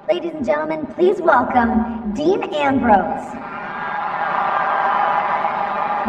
Ladies and gentlemen, please welcome Dean Ambrose.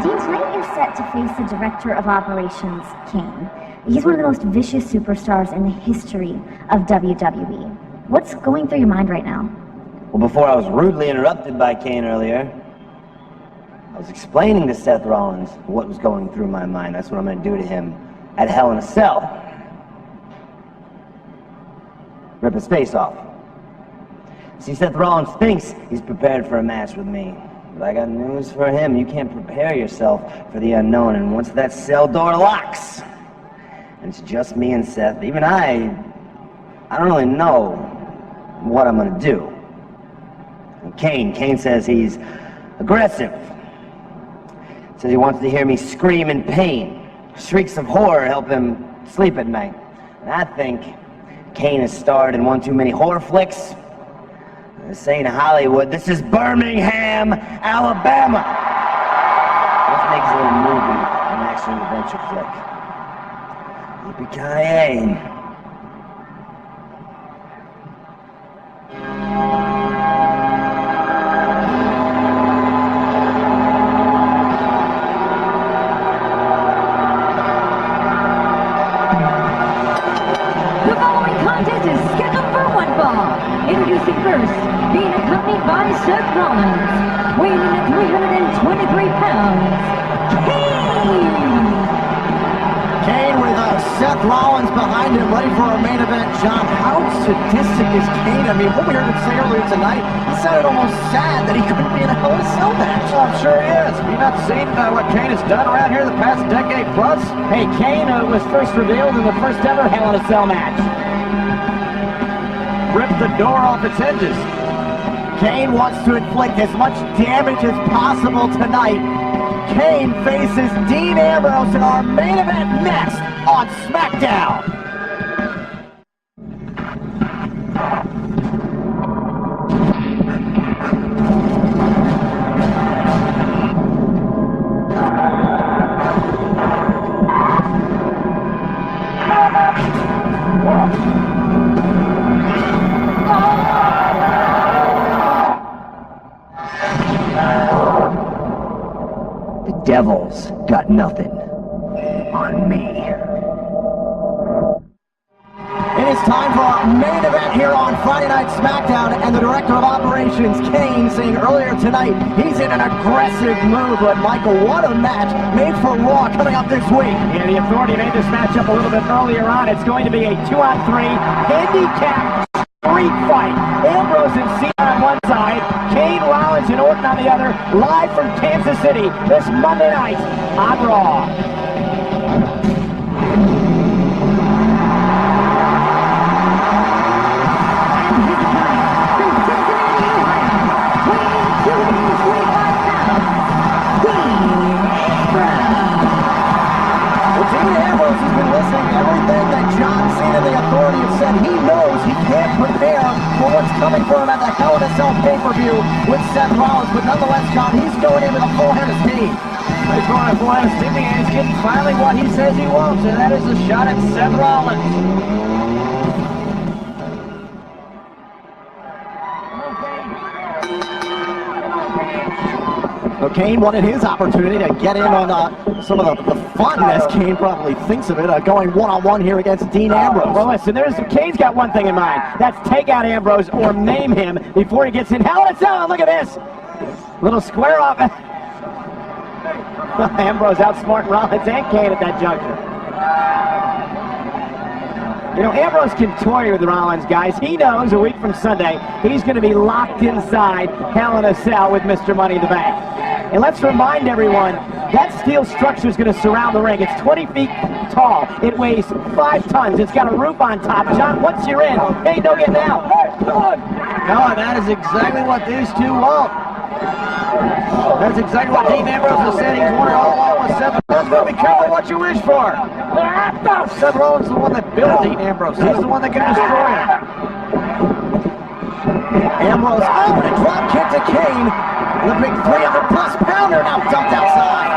Dean, tonight you're set to face the Director of Operations, Kane. He's one of the most vicious superstars in the history of WWE. What's going through your mind right now? Well, before I was rudely interrupted by Kane earlier, I was explaining to Seth Rollins what was going through my mind. That's what I'm going to do to him at Hell in a Cell. Rip his face off. See, Seth Rollins thinks he's prepared for a match with me. But I got news for him. You can't prepare yourself for the unknown. And once that cell door locks, and it's just me and Seth, even I don't really know what I'm going to do. And Kane says he's aggressive. Says he wants to hear me scream in pain. Shrieks of horror help him sleep at night. And I think Kane has starred in one too many horror flicks. This ain't Hollywood. This is Birmingham, Alabama. Let's make this a little movie, an action-adventure flick. Yippee-ki-yay. The following contest is scheduled for one fall. Introducing first, being accompanied by Seth Rollins, weighing in at 323 pounds, Kane! Kane with Seth Rollins behind him, ready for our main event. John, how sadistic is Kane? I mean, what we heard him say earlier tonight, he sounded almost sad that he couldn't be in a Hell in a Cell match. Oh, I'm sure he is. Have you not seen what Kane has done around here the past decade plus? Hey, Kane was first revealed in the first ever Hell in a Cell match. Ripped the door off its hinges. Kane wants to inflict as much damage as possible tonight. Kane faces Dean Ambrose in our main event next on SmackDown. Devil's got nothing on me. It is time for our main event here on Friday Night SmackDown, and the Director of Operations, Kane, saying earlier tonight he's in an aggressive mood. But Michael, what a match made for Raw coming up this week. Yeah, the Authority made this match up a little bit earlier on. It's going to be a 2-on-3 handicap street fight. Ambrose and Cena on one side, Kane, Rollins, and Orton on the other, live from Kansas City this Monday night on Raw. Dean Ambrose has been listening to everything that John Cena, the Authority, have said. He knows he can't prepare for what's coming for him at the Hell in a Cell pay-per-view with Seth Rollins. But nonetheless, John, he's going in with a full head of steam. He's going to full head of steam, and he's getting finally what he says he wants, and that is a shot at Seth Rollins. So Kane wanted his opportunity to get in on some of the funness Kane probably thinks of it, going one-on-one here against Dean Ambrose. Well, listen, Kane's got one thing in mind. That's take out Ambrose or maim him before he gets in Hell in a Cell. Look at this. Little square off. Ambrose outsmarting Rollins and Kane at that juncture. You know, Ambrose can toy with Rollins, guys. He knows a week from Sunday he's going to be locked inside Hell in a Cell with Mr. Money in the Bank. And let's remind everyone, that steel structure is going to surround the ring. It's 20 feet tall. It weighs 5 tons. It's got a roof on top. John, once you're in, hey, don't get down. Hey, come on. No, that is exactly what these two want. That's exactly what Dean Ambrose has said. He's won it all along with Seth Rollins. But be careful what you wish for. Seth Rollins is the one that built Dean Ambrose. He's the one that can destroy him. Ambrose, and a drop kick to Kane. The big 300-plus pounder now dumped outside.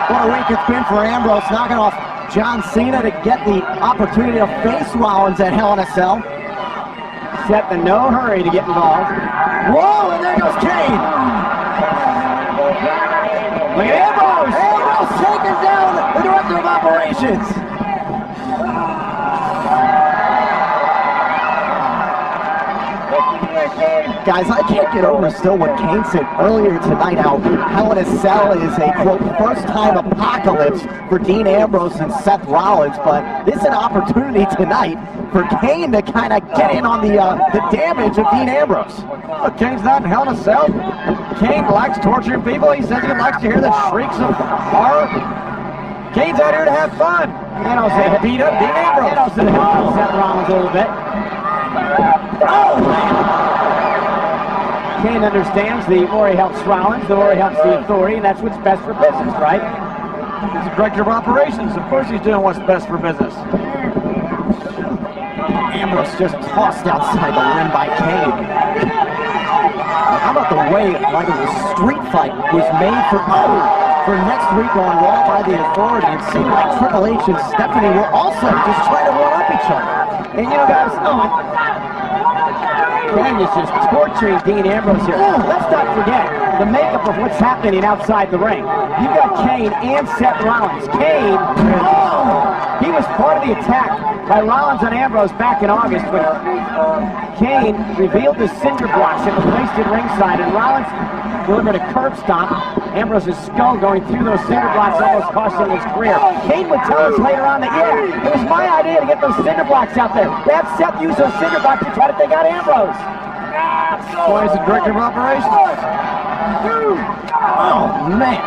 What a week it's been for Ambrose, knocking off John Cena to get the opportunity to face Rollins at Hell in a Cell. Seth in no hurry to get involved. Whoa, and there goes Kane. Look at Ambrose. Ambrose taking down the director of operations. Guys, I can't get over still what Kane said earlier tonight, how Hell in a Cell is a, quote, first-time apocalypse for Dean Ambrose and Seth Rollins, but this is an opportunity tonight for Kane to kind of get in on the damage of Dean Ambrose. Look, Kane's not in Hell in a Cell. Kane likes torturing people. He says he likes to hear the shrieks of horror. Kane's out here to have fun. And also beat up Dean Ambrose. And also to help Seth Rollins a little bit. Oh, man. Kane understands the more he helps Rollins, the more he helps the authority, and that's what's best for business, right? He's the director of operations. Of course he's doing what's best for business. Ambrose just tossed outside the ring by Kane. How about the way, like it was a street fight, was made for next week on Raw by the Authority? It seemed like Triple H and Stephanie were also just trying to one up each other. And you know, guys, Kane is just torturing Dean Ambrose here. Let's not forget the makeup of what's happening outside the ring. You've got Kane and Seth Rollins. Kane, he was part of the attack by Rollins and Ambrose back in August when Kane revealed the cinder blocks that were placed at ringside, and Rollins delivered a curb stomp. Ambrose's skull going through those cinder blocks almost cost him his career. Kane would tell us later on that, yeah, it was my idea to get those cinder blocks out there. To have Seth use those cinder blocks to try to take out Ambrose. Boy, he's the director of operations. Oh, man.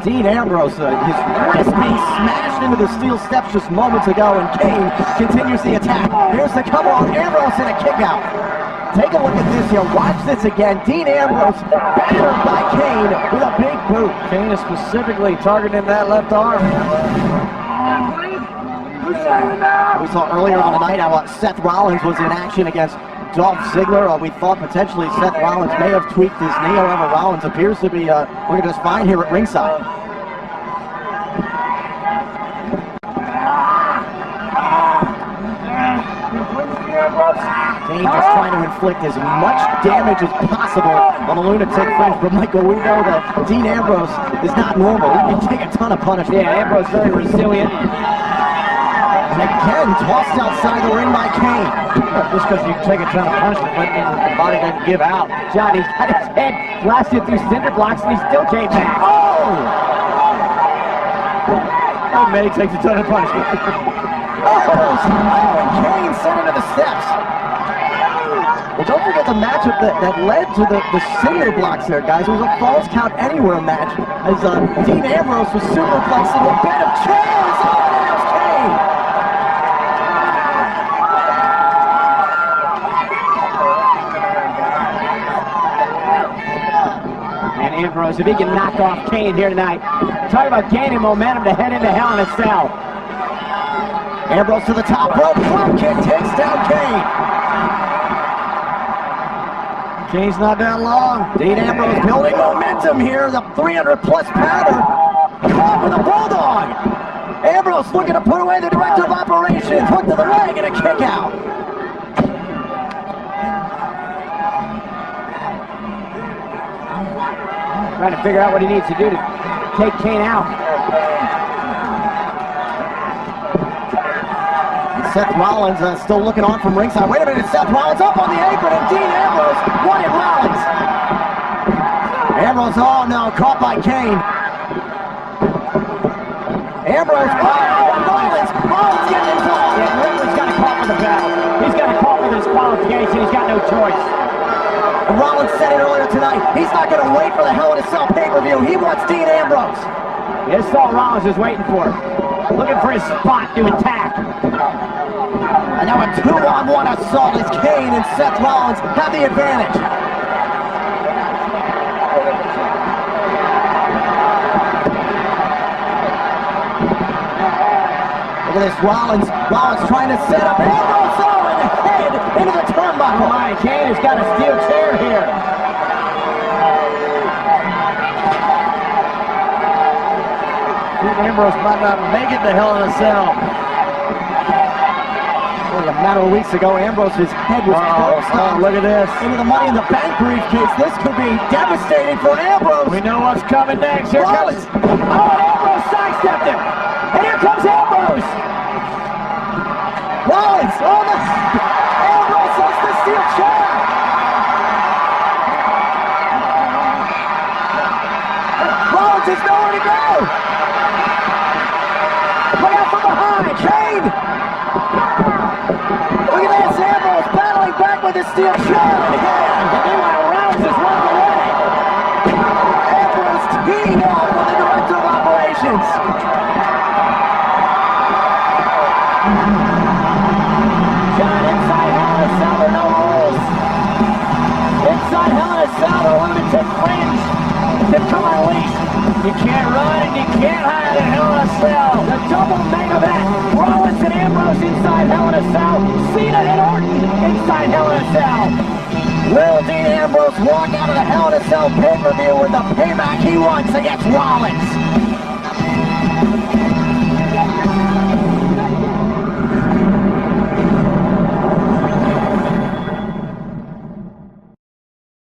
Dean Ambrose, his wrist being smashed into the steel steps just moments ago, and Kane continues the attack. Here's the cover on Ambrose and a kick out. Take a look at this here. Watch this again. Dean Ambrose battered by Kane with a big boot. Kane is specifically targeting that left arm. We saw earlier on the night how Seth Rollins was in action against Dolph Ziggler. We thought potentially Seth Rollins may have tweaked his knee. However, Rollins appears to be looking just fine here at ringside. Kane just trying to inflict as much damage as possible on the lunatic fringe. But Michael, we know that Dean Ambrose is not normal. He can take a ton of punishment. Yeah, Ambrose very resilient. And again, tossed outside the ring by Kane. Just because you take a ton of punishment, but the body doesn't give out. John, he's got his head blasted through cinder blocks, and he still came back. Oh! Oh, man, he takes a ton of punishment. And Kane sent into the steps. Well, don't forget the matchup that led to the cinder blocks there, guys. It was a falls count anywhere match as Dean Ambrose was superplexing a bed of chairs. Oh, there's Kane. And Ambrose, if he can knock off Kane here tonight, talk about gaining momentum to head into Hell in a Cell. Ambrose to the top rope, drop kick takes down Kane. Kane's not that long. Dean Ambrose building momentum here, the 300-plus pounder. Caught with a bulldog. Ambrose looking to put away the director of operations. Hook to the leg and a kick out. Trying to figure out what he needs to do to take Kane out. Seth Rollins still looking on from ringside. Wait a minute, Seth Rollins up on the apron, and Dean Ambrose wanted Rollins. Ambrose, oh no, caught by Kane. Ambrose, Rollins getting involved. Yeah, Riddler's got to call for the bell. He's got to call for the disqualification. He's got no choice. And Rollins said it earlier tonight. He's not going to wait for the Hell in a Cell pay-per-view. He wants Dean Ambrose. This is all Rollins is waiting for. Looking for his spot to attack. And now a 2-on-1 assault as Kane and Seth Rollins have the advantage. Look at this, Rollins trying to set up Ambrose and head into the turnbuckle. Oh my, Kane has got a steel chair here. Ambrose might not make it to Hell in a Cell. Well, a matter of weeks ago, Ambrose's head was Look at this. into the Money in the Bank briefcase. This could be devastating for Ambrose. We know what's coming next. Here comes. Oh, and Ambrose sidestepped him. And here comes Ambrose. Rollins on the... Ambrose hits the steel chair. Rollins is nowhere to go. Look out from behind. Kane. Look at this. Ambrose battling back with the steel chair in hand. And meanwhile, Rollins is running away. Ambrose teeing off with the director of operations. John, inside Hell in a Cell, there are no rules. Inside Hell in a Cell, the lunatic fringe that come unleashed. You can't run and you can't hide in Hell in a Cell. The double main event, Rollins and Ambrose inside Hell in a Cell, Cena and Orton inside Hell in a Cell. Will Dean Ambrose walk out of the Hell in a Cell pay-per-view with the payback he wants against Rollins?